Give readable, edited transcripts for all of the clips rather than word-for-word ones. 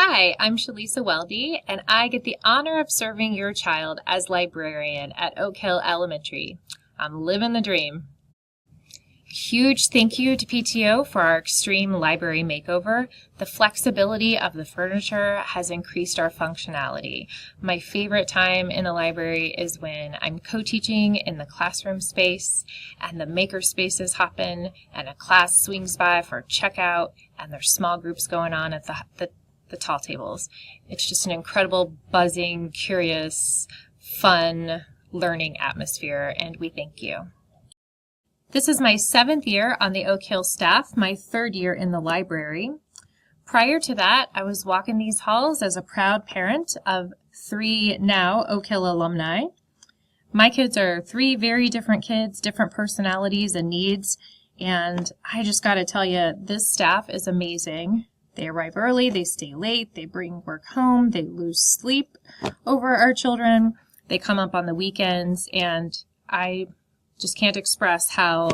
Hi, I'm Shelisa Welde, and I get the honor of serving your child as librarian at Oak Hill Elementary. I'm living the dream. Huge thank you to PTO for our extreme library makeover. The flexibility of the furniture has increased our functionality. My favorite time in the library is when I'm co-teaching in the classroom space and the maker spaces hop in and a class swings by for checkout and there's small groups going on at the tall tables. It's just an incredible, buzzing, curious, fun learning atmosphere, and we thank you. This is my 7th year on the Oak Hill staff, my 3rd year in the library. Prior to that, I was walking these halls as a proud parent of 3 now Oak Hill alumni. My kids are 3 very different kids, different personalities and needs, and I just got to tell you, this staff is amazing. They arrive early, they stay late, they bring work home, they lose sleep over our children, they come up on the weekends, and I just can't express how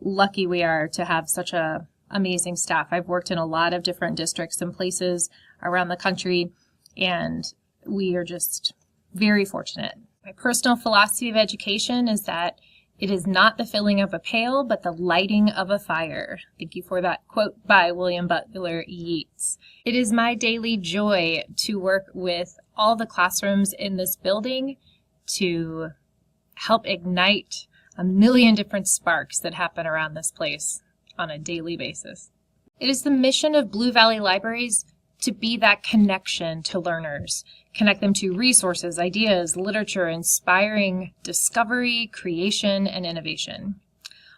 lucky we are to have such a amazing staff. I've worked in a lot of different districts and places around the country, and we are just very fortunate. My personal philosophy of education is that it is not the filling of a pail, but the lighting of a fire. Thank you for that quote by William Butler Yeats. It is my daily joy to work with all the classrooms in this building to help ignite a million different sparks that happen around this place on a daily basis. It is the mission of Blue Valley Libraries to be that connection to learners, connect them to resources, ideas, literature, inspiring discovery, creation, and innovation.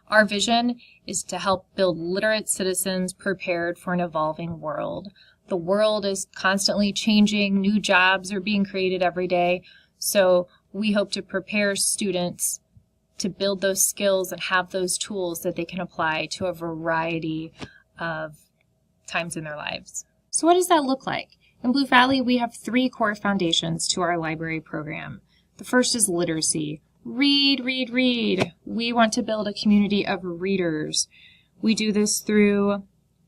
Our vision is to help build literate citizens prepared for an evolving world. The world is constantly changing, new jobs are being created every day, so we hope to prepare students to build those skills and have those tools that they can apply to a variety of times in their lives. So what does that look like? In Blue Valley, we have 3 core foundations to our library program. The first is literacy. Read, read, read. We want to build a community of readers. We do this through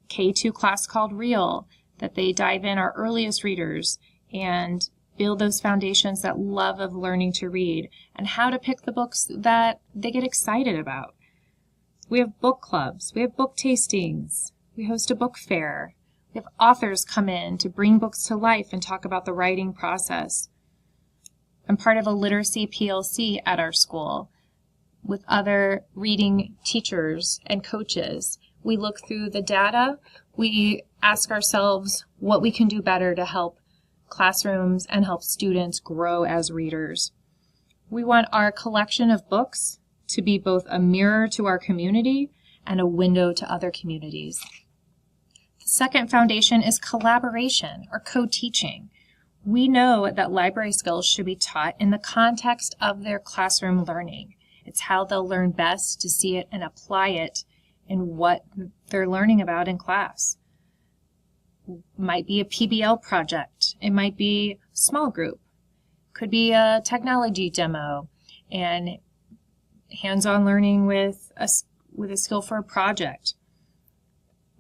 K2 class called Real, that they dive in our earliest readers and build those foundations, that love of learning to read, and how to pick the books that they get excited about. We have book clubs, we have book tastings, we host a book fair, we have authors come in to bring books to life and talk about the writing process. I'm part of a literacy PLC at our school with other reading teachers and coaches. We look through the data, we ask ourselves what we can do better to help classrooms and help students grow as readers. We want our collection of books to be both a mirror to our community and a window to other communities. The second foundation is collaboration or co-teaching. We know that library skills should be taught in the context of their classroom learning. It's how they'll learn best to see it and apply it in what they're learning about in class. Might be a PBL project. It might be a small group. Could be a technology demo and hands-on learning with a skill for a project.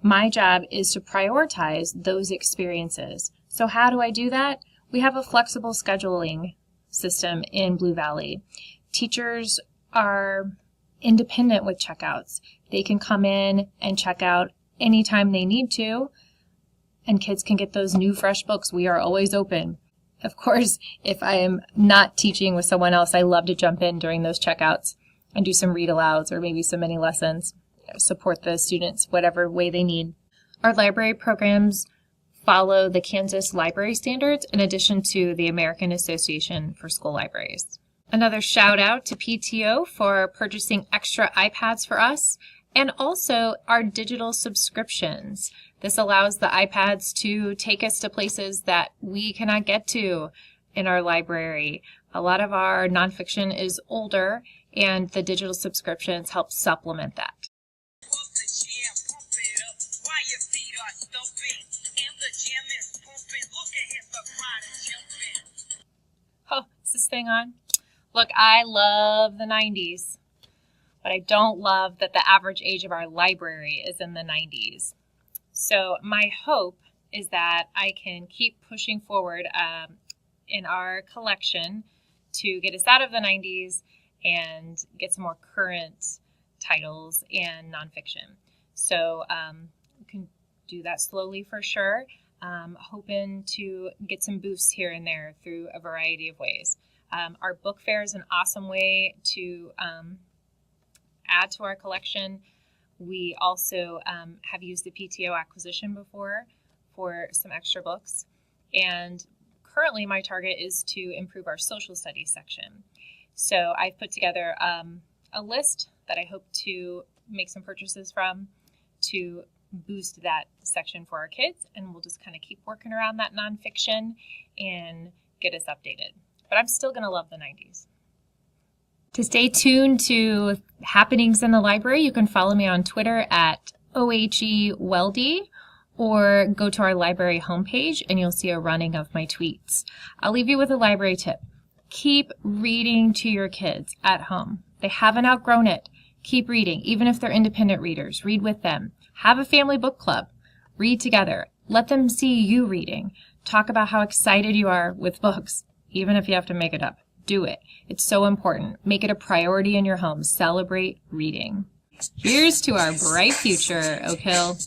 My job is to prioritize those experiences. So how do I do that? We have a flexible scheduling system in Blue Valley. Teachers are independent with checkouts. They can come in and check out anytime they need to, and kids can get those new, fresh books. We are always open. Of course, if I am not teaching with someone else, I love to jump in during those checkouts and do some read-alouds or maybe some mini lessons, support the students whatever way they need. Our library programs follow the Kansas Library Standards in addition to the American Association for School Libraries. Another shout out to PTO for purchasing extra iPads for us and also our digital subscriptions. This allows the iPads to take us to places that we cannot get to in our library. A lot of our nonfiction is older, and the digital subscriptions help supplement that. Oh, is this thing on? Look, I love the 90s, but I don't love that the average age of our library is in the 90s. So my hope is that I can keep pushing forward in our collection to get us out of the 90s and get some more current titles and nonfiction. So we can do that slowly for sure. Hoping to get some boosts here and there through a variety of ways. Our book fair is an awesome way to add to our collection. We also have used the PTO acquisition before for some extra books. And currently my target is to improve our social studies section. So I've put together a list that I hope to make some purchases from to boost that section for our kids, and we'll just kind of keep working around that nonfiction and get us updated. But I'm still going to love the 90s. To stay tuned to happenings in the library, you can follow me on Twitter at OHEWelde, or go to our library homepage and you'll see a running of my tweets. I'll leave you with a library tip. Keep reading to your kids at home. They haven't outgrown it. Keep reading, even if they're independent readers. Read with them. Have a family book club. Read together. Let them see you reading. Talk about how excited you are with books, even if you have to make it up. Do it. It's so important. Make it a priority in your home. Celebrate reading. Here's to our bright future, Oak Hill.